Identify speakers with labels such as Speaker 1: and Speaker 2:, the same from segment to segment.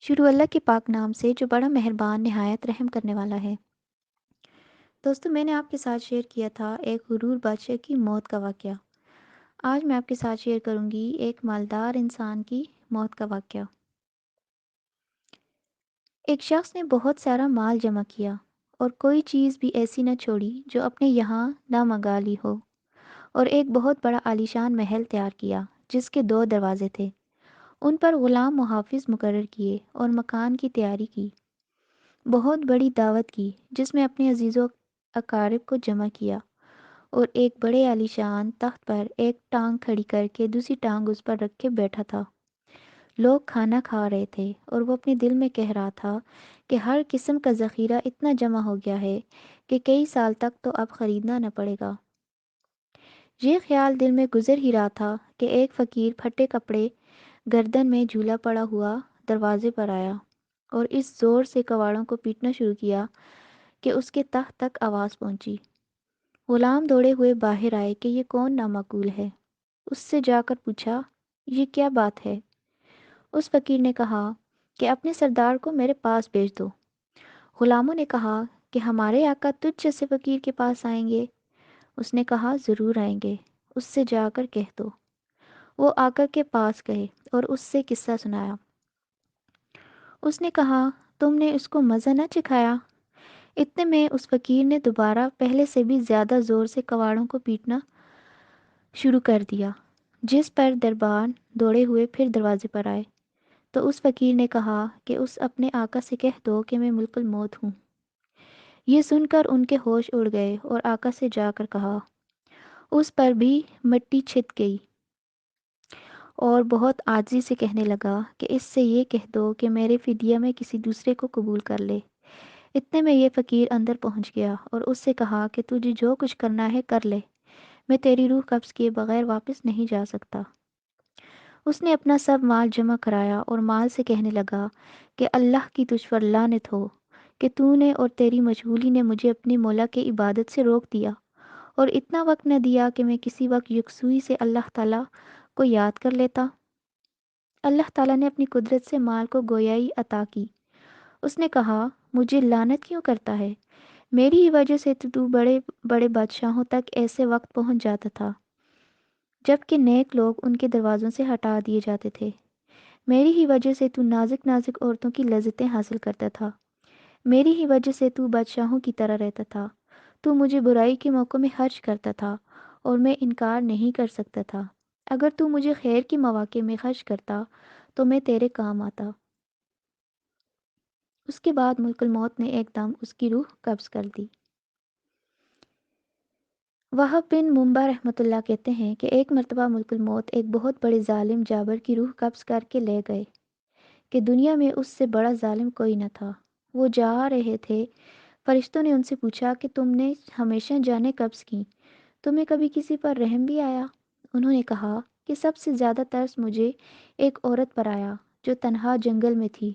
Speaker 1: شروع اللہ کے پاک نام سے جو بڑا مہربان نہایت رحم کرنے والا ہے۔ دوستو، میں نے آپ کے ساتھ شیئر کیا تھا ایک غرور بادشاہ کی موت کا واقعہ۔ آج میں آپ کے ساتھ شیئر کروں گی ایک مالدار انسان کی موت کا واقعہ۔ ایک شخص نے بہت سارا مال جمع کیا اور کوئی چیز بھی ایسی نہ چھوڑی جو اپنے یہاں نہ منگا لی ہو، اور ایک بہت بڑا عالیشان محل تیار کیا جس کے 2 دروازے تھے۔ ان پر غلام محافظ مقرر کیے اور مکان کی تیاری کی۔ بہت بڑی دعوت کی جس میں اپنے عزیزوں اقارب کو جمع کیا، اور ایک بڑے عالیشان تخت پر ایک ٹانگ کھڑی کر کے دوسری ٹانگ اس پر رکھ کے بیٹھا تھا۔ لوگ کھانا کھا رہے تھے اور وہ اپنے دل میں کہہ رہا تھا کہ ہر قسم کا ذخیرہ اتنا جمع ہو گیا ہے کہ کئی سال تک تو اب خریدنا نہ پڑے گا۔ یہ خیال دل میں گزر ہی رہا تھا کہ ایک فقیر پھٹے کپڑے گردن میں جھولا پڑا ہوا دروازے پر آیا اور اس زور سے کواڑوں کو پیٹنا شروع کیا کہ اس کے تخت تک آواز پہنچی۔ غلام دوڑے ہوئے باہر آئے کہ یہ کون نامعقول ہے۔ اس سے جا کر پوچھا، یہ کیا بات ہے؟ اس فقیر نے کہا کہ اپنے سردار کو میرے پاس بھیج دو۔ غلاموں نے کہا کہ ہمارے آقا تجھ جیسے فقیر کے پاس آئیں گے؟ اس نے کہا ضرور آئیں گے، اس سے جا کر کہہ دو۔ وہ آقا کے پاس گئے اور اس سے قصہ سنایا۔ اس نے کہا، تم نے اس کو مزہ نہ چکھایا؟ اتنے میں اس فقیر نے دوبارہ پہلے سے بھی زیادہ زور سے کواڑوں کو پیٹنا شروع کر دیا، جس پر دربان دوڑے ہوئے پھر دروازے پر آئے۔ تو اس فقیر نے کہا کہ اس اپنے آقا سے کہہ دو کہ میں ملک الموت ہوں۔ یہ سن کر ان کے ہوش اڑ گئے اور آقا سے جا کر کہا۔ اس پر بھی مٹی چھت گئی اور بہت عاجزی سے کہنے لگا کہ اس سے یہ کہہ دو کہ میرے فدیہ میں کسی دوسرے کو قبول کر لے۔ اتنے میں یہ فقیر اندر پہنچ گیا اور اس سے کہا کہ تجھے جو کچھ کرنا ہے کر لے، میں تیری روح قبض کیے بغیر واپس نہیں جا سکتا۔ اس نے اپنا سب مال جمع کرایا اور مال سے کہنے لگا کہ اللہ کی تجھ پر لعنت ہو کہ تو نے اور تیری مشغولی نے مجھے اپنے مولا کے عبادت سے روک دیا، اور اتنا وقت نہ دیا کہ میں کسی وقت یکسوئی سے اللہ تعالیٰ کو یاد کر لیتا۔ اللہ تعالیٰ نے اپنی قدرت سے مال کو گویائی عطا کی۔ اس نے کہا، مجھے لعنت کیوں کرتا ہے؟ میری ہی وجہ سے تو بڑے بڑے بادشاہوں تک ایسے وقت پہنچ جاتا تھا جب کہ نیک لوگ ان کے دروازوں سے ہٹا دیے جاتے تھے۔ میری ہی وجہ سے تو نازک نازک عورتوں کی لذتیں حاصل کرتا تھا۔ میری ہی وجہ سے تو بادشاہوں کی طرح رہتا تھا۔ تو مجھے برائی کے موقع میں خرچ کرتا تھا اور میں انکار نہیں کر سکتا تھا۔ اگر تو مجھے خیر کے مواقع میں خرچ کرتا تو میں تیرے کام آتا۔ اس کے بعد ملک الموت نے ایک دم اس کی روح قبض کر دی۔ وہب بن منبع رحمۃ اللہ کہتے ہیں کہ ایک مرتبہ ملک الموت ایک بہت بڑے ظالم جابر کی روح قبض کر کے لے گئے کہ دنیا میں اس سے بڑا ظالم کوئی نہ تھا۔ وہ جا رہے تھے، فرشتوں نے ان سے پوچھا کہ تم نے ہمیشہ جانیں قبض کی، تمہیں کبھی کسی پر رحم بھی آیا؟ انہوں نے کہا کہ سب سے زیادہ ترس مجھے ایک عورت پر آیا جو تنہا جنگل میں تھی۔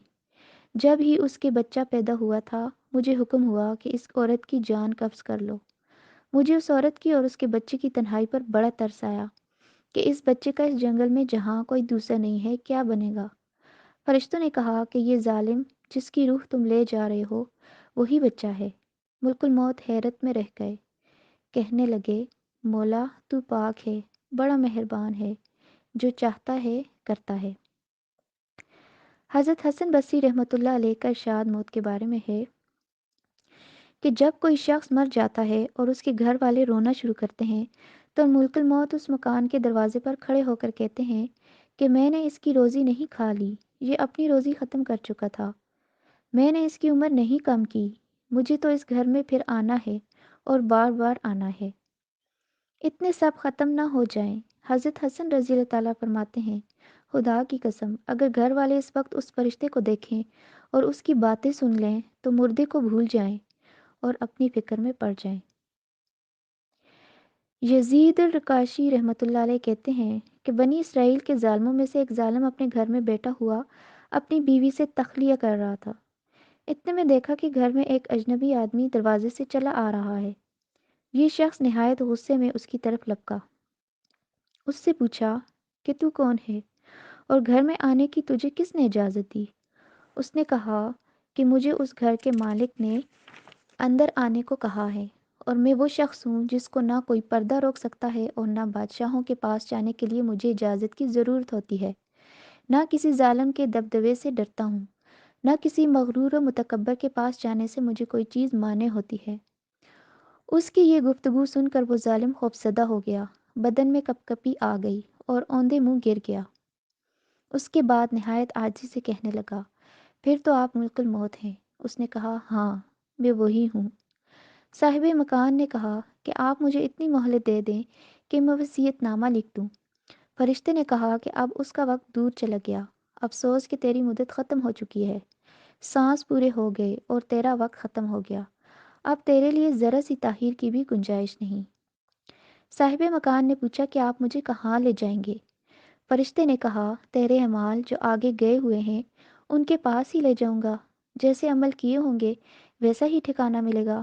Speaker 1: جب ہی اس کے بچہ پیدا ہوا تھا، مجھے حکم ہوا کہ اس عورت کی جان قبض کر لو۔ مجھے اس عورت کی اور اس کے بچے کی تنہائی پر بڑا ترس آیا کہ اس بچے کا اس جنگل میں جہاں کوئی دوسرا نہیں ہے کیا بنے گا۔ فرشتوں نے کہا کہ یہ ظالم جس کی روح تم لے جا رہے ہو وہی بچہ ہے۔ ملک الموت حیرت میں رہ گئے، کہنے لگے، مولا تو پاک ہے، بڑا مہربان ہے، جو چاہتا ہے کرتا ہے۔ حضرت حسن بصری رحمۃ اللہ علیہ کا ارشاد موت کے بارے میں ہے کہ جب کوئی شخص مر جاتا ہے اور اس کے گھر والے رونا شروع کرتے ہیں تو ملک الموت اس مکان کے دروازے پر کھڑے ہو کر کہتے ہیں کہ میں نے اس کی روزی نہیں کھا لی، یہ اپنی روزی ختم کر چکا تھا۔ میں نے اس کی عمر نہیں کم کی، مجھے تو اس گھر میں پھر آنا ہے اور بار بار آنا ہے۔ اتنے سب ختم نہ ہو جائیں۔ حضرت حسن رضی اللہ تعالیٰ فرماتے ہیں، خدا کی قسم اگر گھر والے اس وقت اس فرشتے کو دیکھیں اور اس کی باتیں سن لیں تو مردے کو بھول جائیں اور اپنی فکر میں پڑ جائیں۔ یزید الرقاشی رحمۃ اللہ علیہ کہتے ہیں کہ بنی اسرائیل کے ظالموں میں سے ایک ظالم اپنے گھر میں بیٹھا ہوا اپنی بیوی سے تخلیہ کر رہا تھا۔ اتنے میں دیکھا کہ گھر میں ایک اجنبی آدمی دروازے سے چلا آ رہا ہے۔ یہ شخص نہایت غصے میں اس کی طرف لپکا۔ اس سے پوچھا کہ تو کون ہے اور گھر میں آنے کی تجھے کس نے اجازت دی؟ اس نے کہا کہ مجھے اس گھر کے مالک نے اندر آنے کو کہا ہے، اور میں وہ شخص ہوں جس کو نہ کوئی پردہ روک سکتا ہے اور نہ بادشاہوں کے پاس جانے کے لیے مجھے اجازت کی ضرورت ہوتی ہے۔ نہ کسی ظالم کے دبدبے سے ڈرتا ہوں، نہ کسی مغرور و متکبر کے پاس جانے سے مجھے کوئی چیز مانے ہوتی ہے۔ اس کی یہ گفتگو سن کر وہ ظالم خوفزدہ ہو گیا، بدن میں کپ کپی آ گئی اور اوندے منہ گر گیا۔ اس کے بعد نہایت عاجزی سے کہنے لگا، پھر تو آپ ملک الموت ہیں۔ اس نے کہا، ہاں، میں وہی ہوں۔ صاحب مکان نے کہا کہ آپ مجھے اتنی مہلت دے دیں کہ میں وصیت نامہ لکھ دوں۔ فرشتے نے کہا کہ اب اس کا وقت دور چلا گیا، افسوس کہ تیری مدت ختم ہو چکی ہے، سانس پورے ہو گئے اور تیرا وقت ختم ہو گیا، اب تیرے لیے ذرا سی تاخیر کی بھی گنجائش نہیں۔ صاحب مکان نے پوچھا کہ آپ مجھے کہاں لے جائیں گے؟ فرشتے نے کہا، تیرے اعمال جو آگے گئے ہوئے ہیں ان کے پاس ہی لے جاؤں گا، جیسے عمل کیے ہوں گے ویسا ہی ٹھکانہ ملے گا،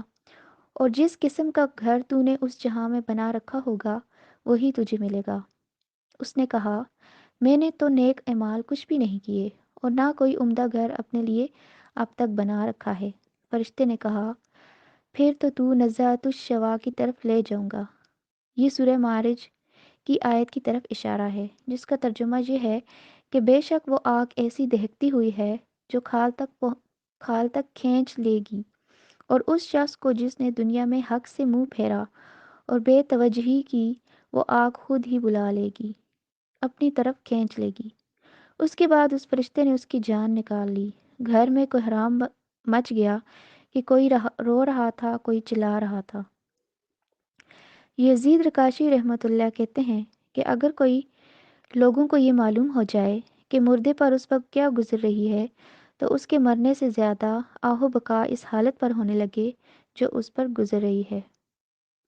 Speaker 1: اور جس قسم کا گھر تو نے اس جہاں میں بنا رکھا ہوگا وہی تجھے ملے گا۔ اس نے کہا، میں نے تو نیک اعمال کچھ بھی نہیں کیے اور نہ کوئی عمدہ گھر اپنے لیے اب تک بنا رکھا ہے۔ فرشتے نے کہا، پھر تو نزاعت الشوا کی طرف لے جاؤں گا۔ یہ سورہ معارج کی آیت کی طرف اشارہ ہے، جس کا ترجمہ یہ ہے کہ بے شک وہ آگ ایسی دہکتی ہوئی ہے جو کھال تک کھینچ لے گی، اور اس شخص کو جس نے دنیا میں حق سے منہ پھیرا اور بے توجہی کی، وہ آگ خود ہی بلا لے گی، اپنی طرف کھینچ لے گی۔ اس کے بعد اس فرشتے نے اس کی جان نکال لی۔ گھر میں کوہرام مچ گیا کہ کوئی رو رہا تھا، کوئی چلا رہا تھا۔ یزید رکاشی رحمۃ اللہ کہتے ہیں کہ اگر کوئی لوگوں کو یہ معلوم ہو جائے کہ مردے پر اس وقت کیا گزر رہی ہے تو اس کے مرنے سے زیادہ آہ و بکا اس حالت پر ہونے لگے جو اس پر گزر رہی ہے۔